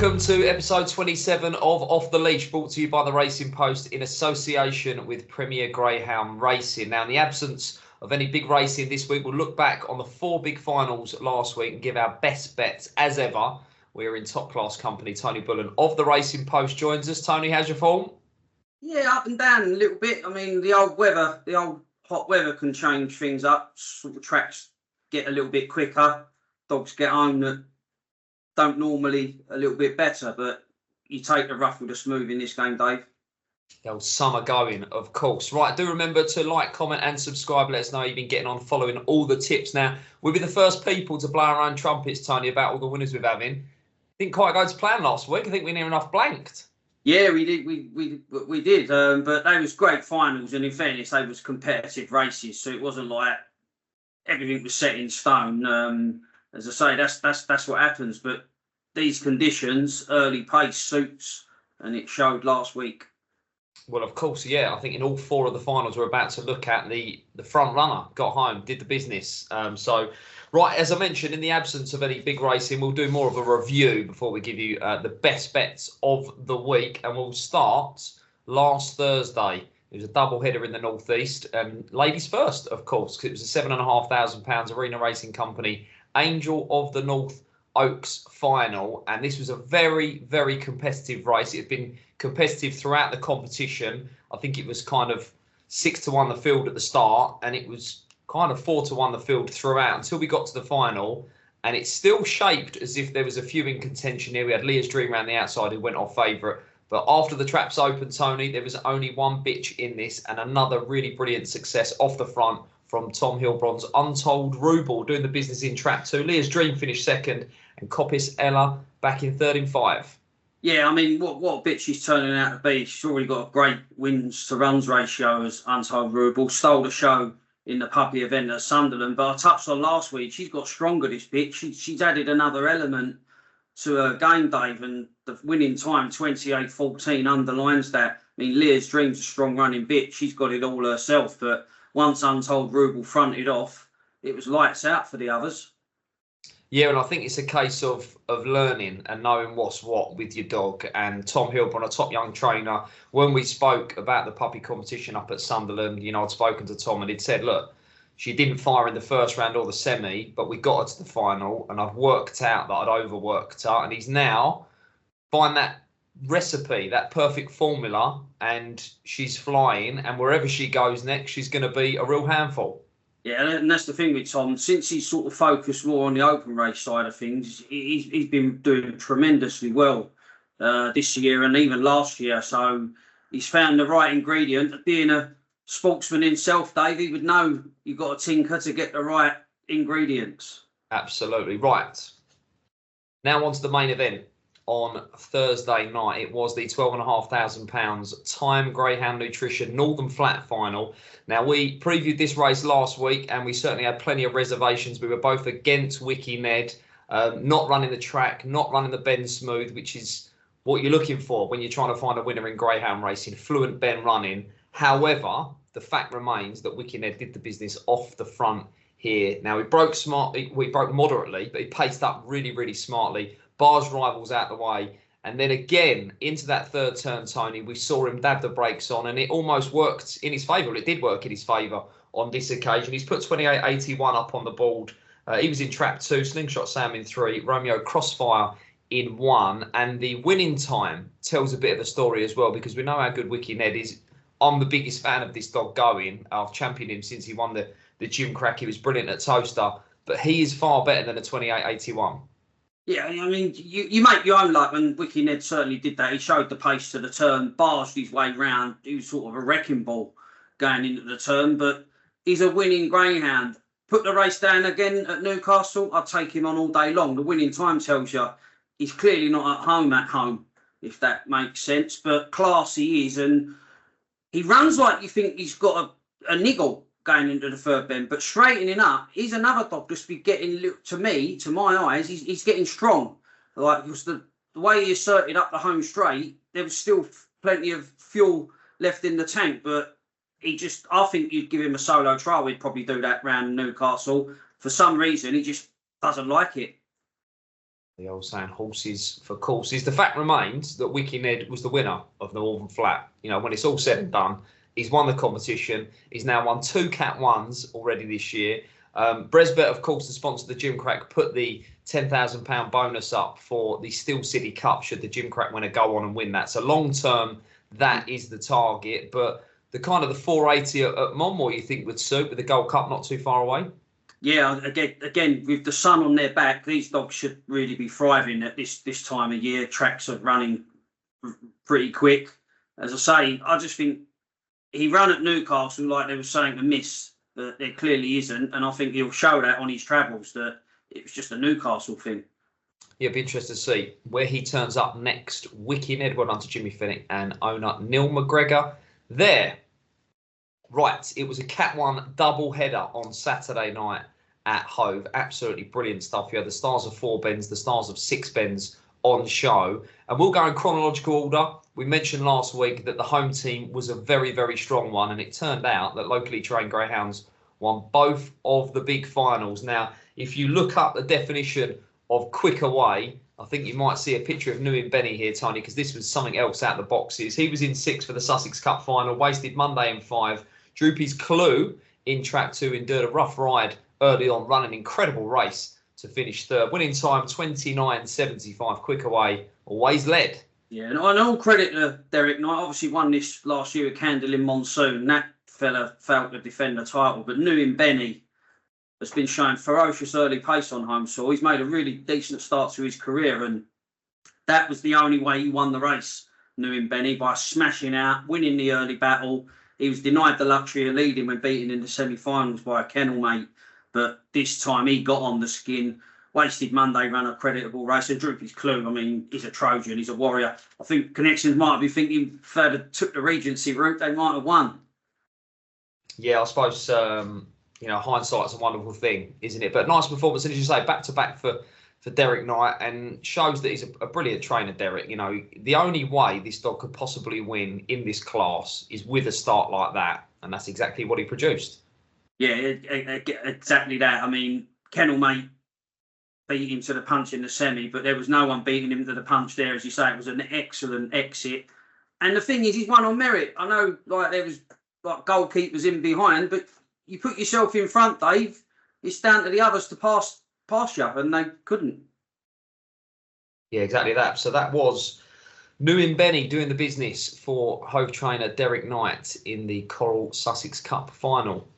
Welcome to episode 27 of Off the Leash, brought to you by the Racing Post in association with Premier Greyhound Racing. Now, in the absence of any big racing this week, we'll look back on the four big finals last week and give our best bets as ever. We're in top class company. Tony Bullen of the Racing Post joins us. Tony, how's your form? Yeah, up and down a little bit. I mean, the old hot weather can change things up. Sort of tracks get a little bit quicker. Dogs get home that don't normally a little bit better, but you take the rough with the smooth in this game, Dave. The old summer going, of course. Right, do remember to like, comment and subscribe. Let us know you've been getting on, following all the tips. Now, we'll be the first people to blow our own trumpets, Tony, about all the winners we're having. Didn't quite go to plan last week. I think we near enough blanked. Yeah, we did. We did. But they was great finals, and in fairness, they was competitive races. So it wasn't like everything was set in stone. As I say, that's what happens. But these conditions, early pace suits, and it showed last week. Well, of course, yeah. I think in all four of the finals we're about to look at, the front runner got home, did the business. Right, as I mentioned, in the absence of any big racing, we'll do more of a review before we give you the best bets of the week. And we'll start last Thursday. It was a double header in the Northeast. Ladies first, of course, because it was a £7,500 Arena Racing Company Angel of the North Oaks final. And this was a very, very competitive race. It had been competitive throughout the competition. I think it was kind of 6-1 the field at the start, and it was kind of 4-1 the field throughout until we got to the final. And it's still shaped as if there was a few in contention here. We had Leah's Dream around the outside who went off favourite. But after the traps opened, Tony, there was only one bitch in this, and another really brilliant success off the front from Tom Hilbron's Untold Ruble, doing the business in trap 2. Leah's Dream finished second, and Coppice Ella back in third in 5. Yeah, I mean, what a bitch she's turning out to be. She's already got a great wins to runs ratio as Untold Ruble. Stole the show in the puppy event at Sunderland. But I touched on last week, she's got stronger, this bitch. She's added another element to her game, Dave, and the winning time, 28-14, underlines that. I mean, Leah's Dream's a strong running bitch. She's got it all herself, but once Untold Ruble fronted off, it was lights out for the others. Yeah, and I think it's a case of learning and knowing what's what with your dog. And Tom Hilborn, a top young trainer, when we spoke about the puppy competition up at Sunderland, I'd spoken to Tom and he'd said, look, she didn't fire in the first round or the semi, but we got her to the final and I'd worked out that I'd overworked her. And he's now find that recipe, that perfect formula, and she's flying. And wherever she goes next, she's going to be a real handful. Yeah, and that's the thing with Tom. Since he's sort of focused more on the open race side of things, he's been doing tremendously well this year and even last year. So he's found the right ingredient. Being a sportsman himself, Dave, he would know you've got to tinker to get the right ingredients. Absolutely. Right. Now on to the main event. On Thursday night, it was the £12,500 Time Greyhound Nutrition Northern Flat final. Now, we previewed this race last week and we certainly had plenty of reservations. We were both against Wiki Ned, not running the track, not running the bend smooth, which is what you're looking for when you're trying to find a winner in greyhound racing, fluent bend running. However, the fact remains that Wiki Ned did the business off the front here. Now, we broke moderately, but he paced up really, really smartly. Bars rivals out the way, and then again into that third turn, Tony, we saw him dab the brakes on, and it almost worked in his favour. It did work in his favour on this occasion. He's put 28.81 up on the board. He was in trap 2, Slingshot Sam in 3, Romeo Crossfire in 1, and the winning time tells a bit of a story as well, because we know how good Wiki Ned is. I'm the biggest fan of this dog going. I've championed him since he won the Gym Crack. He was brilliant at Toaster, but he is far better than a 28.81. Yeah, I mean, you make your own luck, and Wiki Ned certainly did that. He showed the pace to the turn, barged his way round. He was sort of a wrecking ball going into the turn, but he's a winning greyhound. Put the race down again at Newcastle, I'd take him on all day long. The winning time tells you he's clearly not at home, if that makes sense, but class he is, and he runs like you think he's got a niggle going into the third bend, but straightening up, he's another dog just be getting, to my eyes, he's getting strong. Like, because the way he asserted up the home straight, there was still plenty of fuel left in the tank, but I think you'd give him a solo trial, he'd probably do that round Newcastle. For some reason, he just doesn't like it. The old saying, horses for courses. The fact remains that Wicky Ned was the winner of the Northern Flat. You know, when it's all said and done, he's won the competition. He's now won 2 Cat 1s already this year. Bresbet, of course, the sponsor of the Gimcrack, put the £10,000 bonus up for the Steel City Cup should the Gimcrack winner go on and win that. So long term, that is the target. But the kind of the 480 at Monmore, you think would suit with the Gold Cup not too far away? Yeah, again, with the sun on their back, these dogs should really be thriving at this time of year. Tracks are running pretty quick. As I say, I just think he ran at Newcastle like they were saying to miss, but there clearly isn't. And I think he'll show that on his travels that it was just a Newcastle thing. Yeah, it'd be interesting to see where he turns up next. Wicky Ned, well done to Jimmy Finnick and owner Neil McGregor there. Right, it was a Cat 1 double header on Saturday night at Hove. Absolutely brilliant stuff. You had the stars of 4 bends, the stars of 6 bends on show. And we'll go in chronological order. We mentioned last week that the home team was a very, very strong one. And it turned out that locally trained Greyhounds won both of the big finals. Now, if you look up the definition of quick away, I think you might see a picture of Newin Benny here, Tony, because this was something else out of the boxes. He was in 6 for the Sussex Cup final, wasted Monday in 5. Droopy's Clue in track 2 endured a rough ride early on, running an incredible race to finish 3rd. Winning time 29.75. Quick away, always led. Yeah, and all credit to Derek Knight. Obviously won this last year at Candle in Monsoon. That fella failed to defend the title, but Newin Benny has been showing ferocious early pace on home soil. He's made a really decent start to his career, and that was the only way he won the race, Newin Benny, by smashing out, winning the early battle. He was denied the luxury of leading when beaten in the semi-finals by a kennel mate. But this time he got on the skin. Wasted Monday, ran a creditable race. And Droopy's Clue, I mean, he's a Trojan, he's a warrior. I think Connections might be thinking if they took the Regency route, they might have won. Yeah, I suppose, hindsight's a wonderful thing, isn't it? But nice performance. And as you say, back-to-back for Derek Knight, and shows that he's a brilliant trainer, Derek. You know, the only way this dog could possibly win in this class is with a start like that. And that's exactly what he produced. Yeah, exactly that. I mean, Kennelmate beat him to the punch in the semi, but there was no one beating him to the punch there. As you say, it was an excellent exit. And the thing is, he's won on merit. I know, there was goalkeepers in behind, but you put yourself in front, Dave. It's down to the others to pass you, and they couldn't. Yeah, exactly that. So that was Newin Benny doing the business for Hove trainer Derek Knight in the Coral Sussex Cup final.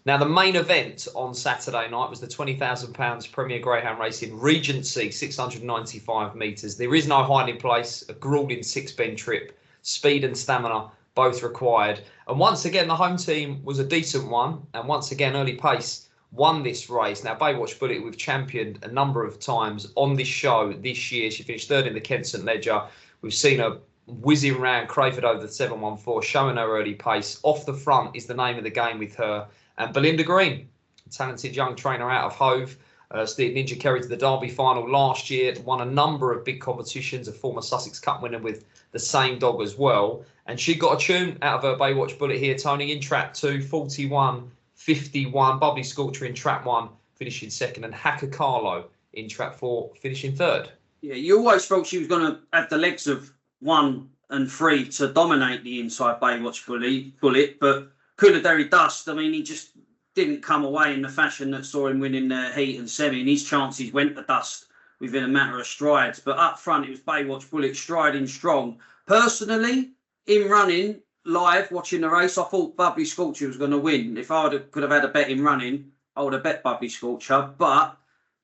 Now, the main event on Saturday night was the £20,000 Premier Greyhound race in Regency, 695 metres. There is no hiding place, a gruelling 6-bend trip, speed and stamina both required. And once again, the home team was a decent one. And once again, early pace won this race. Now, Baywatch Bullet, we've championed a number of times on this show this year. She finished 3rd in the Kent St Ledger. We've seen her whizzing round Crayford over the 714, showing her early pace. Off the front is the name of the game with her. And Belinda Green, a talented young trainer out of Hove, steered Ninja Kerry to the Derby final last year, won a number of big competitions, a former Sussex Cup winner with the same dog as well. And she got a tune out of her Baywatch Bullet here, Tony, in trap 2, 41.51. Bubbly Scorcher in trap 1, finishing 2nd. And Hacker Carlo in trap 4, finishing 3rd. Yeah, you always thought she was going to have the legs of 1 and 3 to dominate the inside Baywatch Bullet, but Kudaderi Dust, I mean, he just didn't come away in the fashion that saw him winning the heat and semi, and his chances went to dust within a matter of strides. But up front, it was Baywatch Bullet striding strong. Personally, in running, live, watching the race, I thought Bubbly Scorcher was going to win. If I could have had a bet in running, I would have bet Bubbly Scorcher. But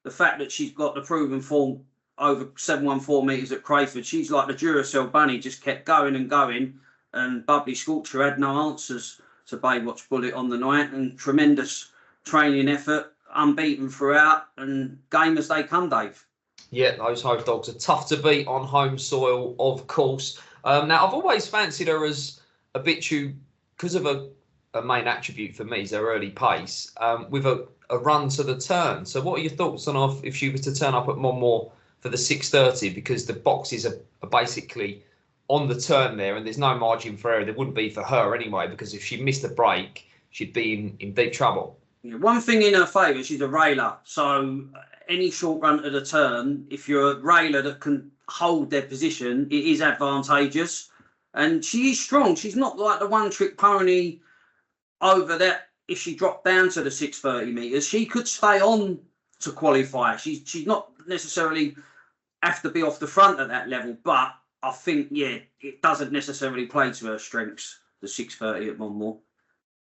the fact that she's got the proven form over 714 metres at Crayford, she's like the Duracell bunny, just kept going and going, and Bubbly Scorcher had no answers to Baywatch Bullet on the night, and tremendous training effort, unbeaten throughout, and game as they come, Dave. Yeah, those Hove dogs are tough to beat on home soil, of course. Now, I've always fancied her as a bit because of a main attribute for me is her early pace, with a run to the turn. So what are your thoughts on if she was to turn up at Monmore for the 6:30, because the boxes are basically on the turn there, and there's no margin for error. There wouldn't be for her anyway, because if she missed a break, she'd be in deep trouble. Yeah, one thing in her favour, she's a railer. So any short run to the turn, if you're a railer that can hold their position, it is advantageous. And she is strong. She's not like the one-trick pony over that. If she dropped down to the 630 metres, she could stay on to qualify. She's not necessarily have to be off the front at that level, but I think, yeah, it doesn't necessarily play to her strengths, the 630 at Monmore.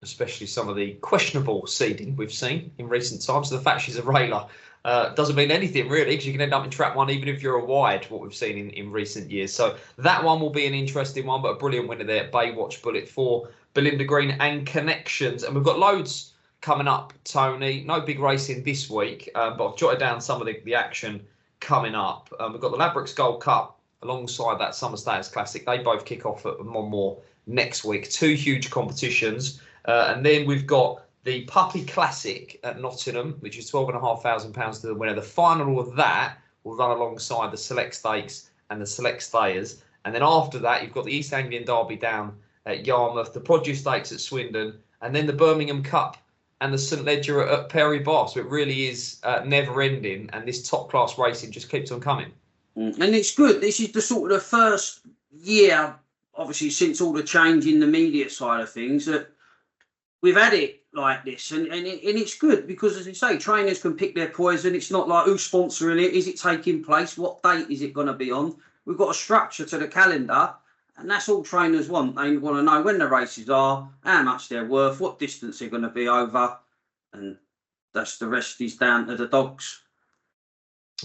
Especially some of the questionable seeding we've seen in recent times. So the fact she's a railer doesn't mean anything really, because you can end up in trap one even if you're a wide, what we've seen in recent years. So that one will be an interesting one, but a brilliant winner there, Baywatch Bullet for Belinda Green and Connections. And we've got loads coming up, Tony. No big racing this week, but I've jotted down some of the action coming up. We've got the Ladbrokes Gold Cup alongside that Summer Status Classic. They both kick off at Monmore next week. Two huge competitions. And then we've got the Puppy Classic at Nottingham, which is £12,500 to the winner. The final of that will run alongside the Select Stakes and the Select Stayers. And then after that, you've got the East Anglian Derby down at Yarmouth, the Produce Stakes at Swindon, and then the Birmingham Cup and the St Ledger at Perry Bar. So it really is never ending, and this top class racing just keeps on coming. And it's good. This is the sort of the first year, obviously, since all the change in the media side of things, that we've had it like this, and it's good because, as you say, trainers can pick their poison. It's not like who's sponsoring it, is it taking place, what date is it going to be on. We've got a structure to the calendar, and that's all trainers want. They want to know when the races are, how much they're worth, what distance they're going to be over, and that's the rest is down to the dogs.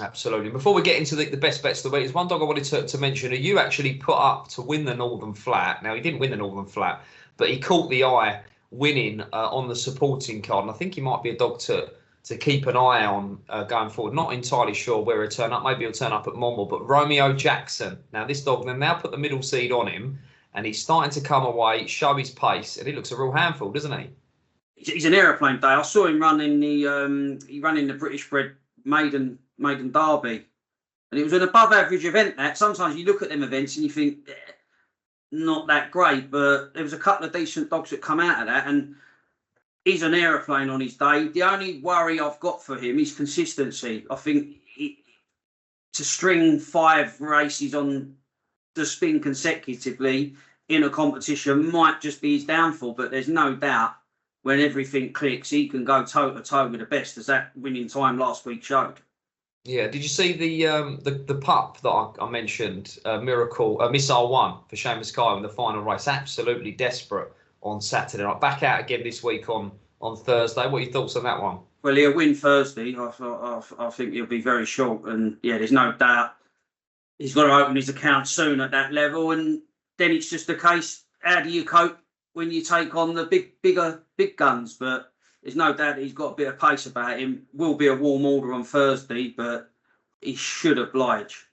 Absolutely. Before we get into the best bets of the week, there's one dog I wanted to mention who you actually put up to win the Northern Flat. Now, he didn't win the Northern Flat, but he caught the eye winning on the supporting card, and I think he might be a dog to keep an eye on going forward. Not entirely sure where he'll turn up. Maybe he'll turn up at Monmore, but Romeo Jackson. Now this dog, they've now put the middle seed on him, and he's starting to come away, show his pace, and he looks a real handful, doesn't he? He's an aeroplane day. I saw him running the British bred maiden derby, and it was an above average event. That sometimes you look at them events and you think not that great, but there was a couple of decent dogs that come out of that, and he's an aeroplane on his day. The only worry I've got for him is consistency. I think to string 5 races on the spin consecutively in a competition might just be his downfall, but there's no doubt when everything clicks, he can go toe to toe with the best, as that winning time last week showed. Yeah, did you see the pup that I mentioned, Missile 1 for Seamus Kyle in the final race? Absolutely desperate on Saturday night. Back out again this week on Thursday. What are your thoughts on that one? Well, he'll win Thursday. I think he'll be very short, and yeah, there's no doubt he's got to open his account soon at that level, and then it's just a case, how do you cope when you take on the big guns? But there's no doubt that he's got a bit of pace about him. Will be a warm order on Thursday, but he should oblige.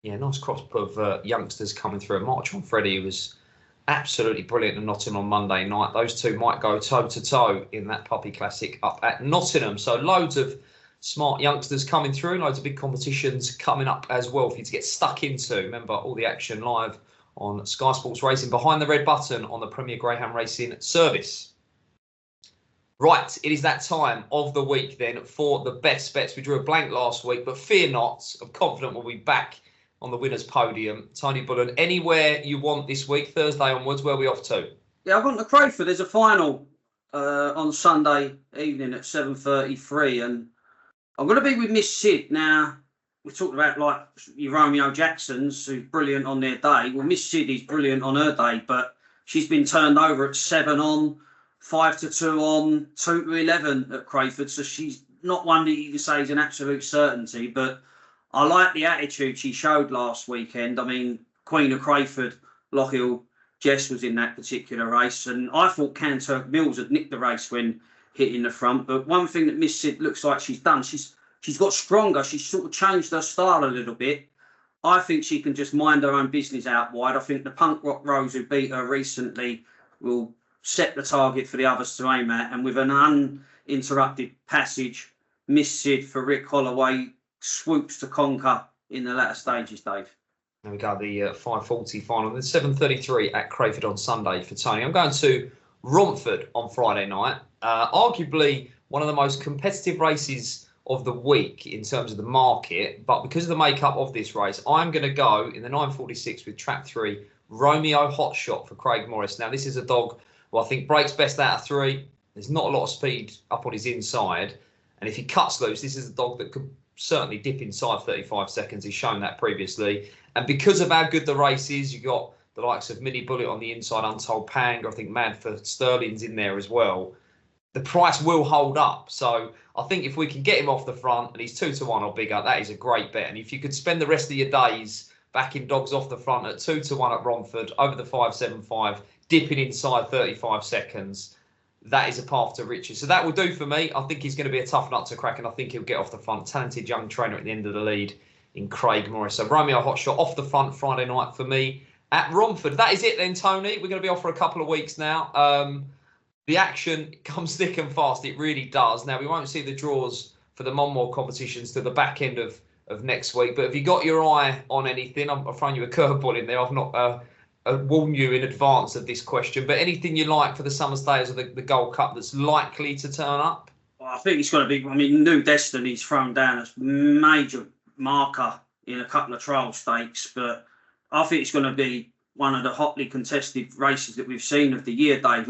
Yeah, nice crop of youngsters coming through. March on Freddie was absolutely brilliant in Nottingham on Monday night. Those two might go toe to toe in that Puppy Classic up at Nottingham. So loads of smart youngsters coming through, loads of big competitions coming up as well for you to get stuck into. Remember, all the action live on Sky Sports Racing behind the red button on the Premier Greyhound Racing service. Right, it is that time of the week then for the best bets. We drew a blank last week, but fear not, I'm confident we'll be back on the winner's podium. Tony Bullen, anywhere you want this week, Thursday onwards, where are we off to? Yeah, I've gone to Crayford. There's a final on Sunday evening at 7:33, and I'm going to be with Miss Sid. Now, we talked about like your Romeo Jacksons, who's brilliant on their day. Well, Miss Sid is brilliant on her day, but she's been turned over at 7 on, 5 to 2 on, 2 to 11 at Crayford. So she's not one that you can say is an absolute certainty, but I like the attitude she showed last weekend. I mean, Queen of Crayford, Lochiel, Jess was in that particular race, and I thought Cantor Mills had nicked the race when hitting the front. But one thing that Miss Sid looks like she's done, she's got stronger. She's sort of changed her style a little bit. I think she can just mind her own business out wide. I think the Punk Rock Rose who beat her recently will set the target for the others to aim at. And with an uninterrupted passage, Miss Sid for Rick Holloway swoops to conquer in the latter stages, Dave. There we go, the 5:40 final. Then 7:33 at Crayford on Sunday for Tony. I'm going to Romford on Friday night. Arguably one of the most competitive races of the week in terms of the market. But because of the makeup of this race, I'm going to go in the 946 with trap 3, Romeo Hotshot for Craig Morris. Now, this is a dog who I think breaks best out of 3. There's not a lot of speed up on his inside. And if he cuts loose, this is a dog that could certainly dip inside 35 seconds. He's shown that previously. And because of how good the race is, you've got the likes of Mini Bullet on the inside, Untold Pang, I think Mad for Sterling's in there as well. The price will hold up. So I think if we can get him off the front and he's 2-1 or bigger, that is a great bet. And if you could spend the rest of your days backing dogs off the front at 2-1 at Romford, over the 5.75, dipping inside 35 seconds, that is a path to riches. So that will do for me. I think he's going to be a tough nut to crack, and I think he'll get off the front. Talented young trainer at the end of the lead in Craig Morris. So Romeo Hotshot off the front Friday night for me at Romford. That is it then, Tony. We're going to be off for a couple of weeks now. The action comes thick and fast. It really does. Now, we won't see the draws for the Monmore competitions to the back end of next week. But have you got your eye on anything? I'm throwing you a curveball in there. I've not warned you in advance of this question. But anything you like for the Summer Stayers of the Gold Cup that's likely to turn up? Well, I think it's going to be, New Destiny's thrown down as major marker in a couple of trial stakes. But I think it's going to be one of the hotly contested races that we've seen of the year, Dave.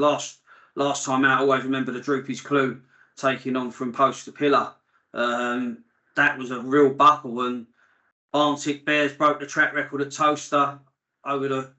Last time out, I always remember the Droopy's Clue taking on From Post to Pillar. That was a real buckle, and Arctic Bears broke the track record at Toaster over the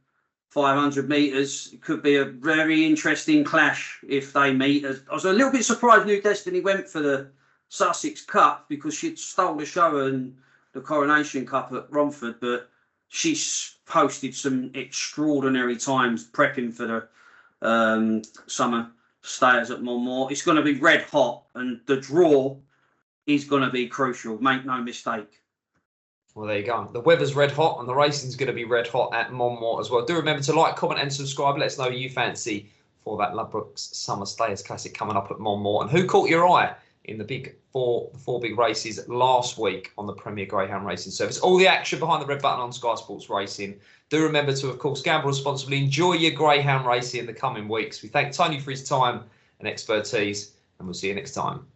500 metres. It could be a very interesting clash if they meet. I was a little bit surprised New Destiny went for the Sussex Cup because she'd stole the show in the Coronation Cup at Romford, but she's posted some extraordinary times prepping for the Summer Stayers at Monmore. It's going to be red hot, and the draw is going to be crucial. Make no mistake. Well, there you go. The weather's red hot, and the racing's going to be red hot at Monmore as well. Do remember to like, comment, and subscribe. Let us know who you fancy for that Ladbrokes Summer Stayers Classic coming up at Monmore, and who caught your eye in the four big races last week on the Premier Greyhound Racing Service. All the action behind the red button on Sky Sports Racing. Do remember to, of course, gamble responsibly. Enjoy your Greyhound racing in the coming weeks. We thank Tony for his time and expertise, and we'll see you next time.